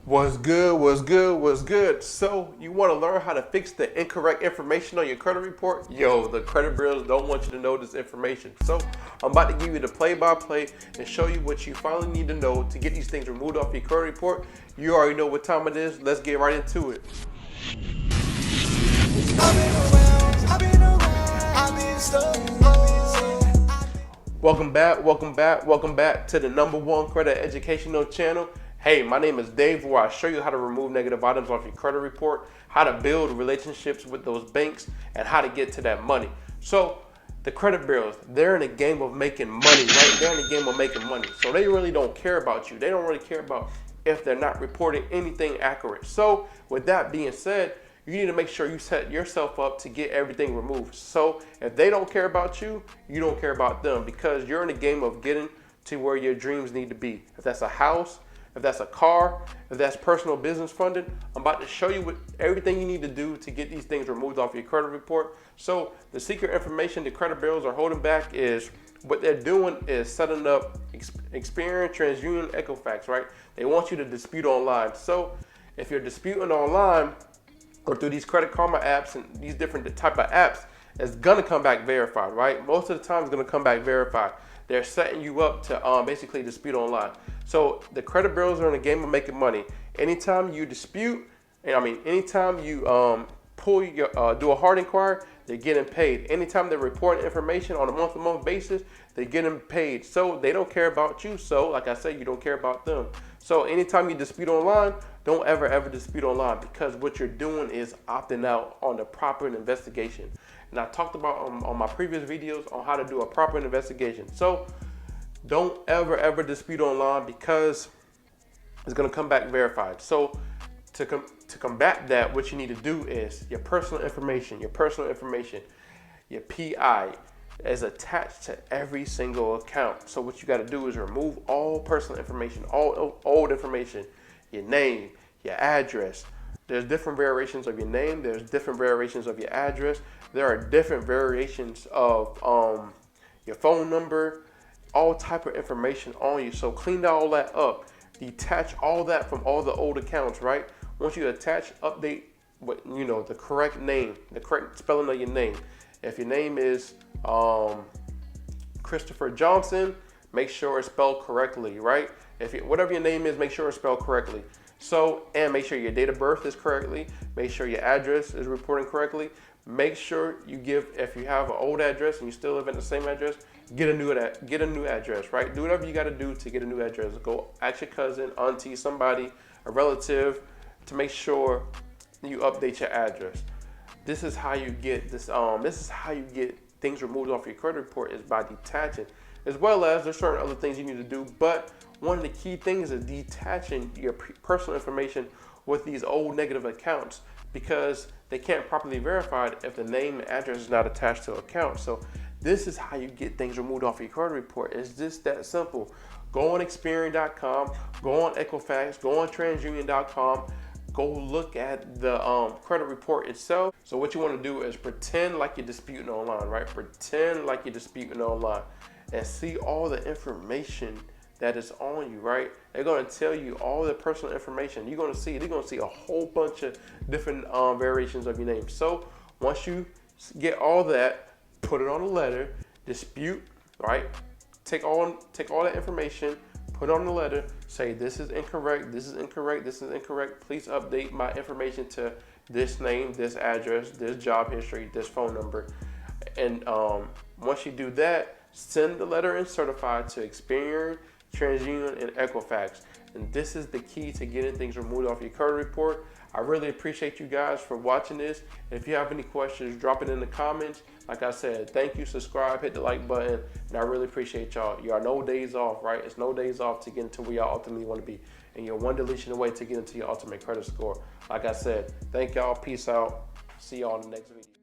What's good? What's good? What's good? So, you want to learn how to fix the incorrect information on your credit report? Yo, the credit bureaus don't want you to know this information. So, I'm about to give you the play-by-play and show you what you finally need to know to get these things removed off your credit report. You already know what time it is. Let's get right into it. Welcome back to the #1 credit educational channel. Hey, my name is Dave, where I show you how to remove negative items off your credit report, how to build relationships with those banks, and how to get to that money. So, the credit bureaus, they're in a game of making money, right? They're in a game of making money. So they really don't care about you. They don't really care about if they're not reporting anything accurate. So, with that being said, you need to make sure you set yourself up to get everything removed. So if they don't care about you, you don't care about them, because you're in the game of getting to where your dreams need to be. If that's a house, if that's a car, if that's personal business funding, I'm about to show you everything you need to do to get these things removed off your credit report. So the secret information the credit bureaus are holding back is what they're doing is setting up Experian, TransUnion, Equifax, right? They want you to dispute online. So if you're disputing online, or through these Credit Karma apps and these different type of apps, it's gonna come back verified, right? Most of the time, it's gonna come back verified. They're setting you up to basically dispute online. So the credit bureaus are in the game of making money. Anytime you dispute, anytime you pull your do a hard inquiry, they're getting paid. Anytime they're reporting information on a month-to-month basis, they're getting paid. So they don't care about you. So like I said, you don't care about them. So anytime you dispute online, don't ever dispute online, because what you're doing is opting out on the proper investigation. And I talked about on my previous videos on how to do a proper investigation. So don't ever dispute online, because it's gonna come back verified. So to combat that, what you need to do is your personal information, your PI is attached to every single account. So what you got to do is remove all personal information, all old information, your name, your address. There's different variations of your name. There's different variations of your address. There are different variations of your phone number, all type of information on you. So clean all that up. Detach all that from all the old accounts, right? Once you attach, update the correct name, the correct spelling of your name. If your name is Christopher Johnson, make sure it's spelled correctly, right? Whatever your name is, make sure it's spelled correctly. So, and make sure your date of birth is correctly. Make sure your address is reporting correctly. Make sure you if you have an old address and you still live in the same address, get a new address, right? Do whatever you got to do to get a new address. Go ask your cousin, auntie, somebody, a relative, to make sure you update your address. This is how you get this. This is how you get things removed off your credit report, is by detaching, as well as there's certain other things you need to do. But one of the key things is detaching your personal information with these old negative accounts, because they can't properly verify it if the name and address is not attached to an account. So this is how you get things removed off your credit report. It's just that simple. Go on Experian.com, go on Equifax, go on TransUnion.com. Go look at the credit report itself. So what you want to do is pretend like you're disputing online, right? Pretend like you're disputing online and see all the information that is on you, right? They're going to tell you all the personal information. They're going to see a whole bunch of different variations of your name. So once you get all that, put it on a letter, dispute, right? Take all that information, put on the letter, say this is incorrect, this is incorrect, this is incorrect. Please update my information to this name, this address, this job history, this phone number. And once you do that, send the letter and certify to Experian, TransUnion, and Equifax. And this is the key to getting things removed off your credit report. I really appreciate you guys for watching this. If you have any questions, drop it in the comments. Like I said, thank you, subscribe, hit the like button, and I really appreciate y'all. You are no days off, right? It's no days off to get into where y'all ultimately want to be. And you're one deletion away to get into your ultimate credit score. Like I said, thank y'all, peace out. See y'all in the next video.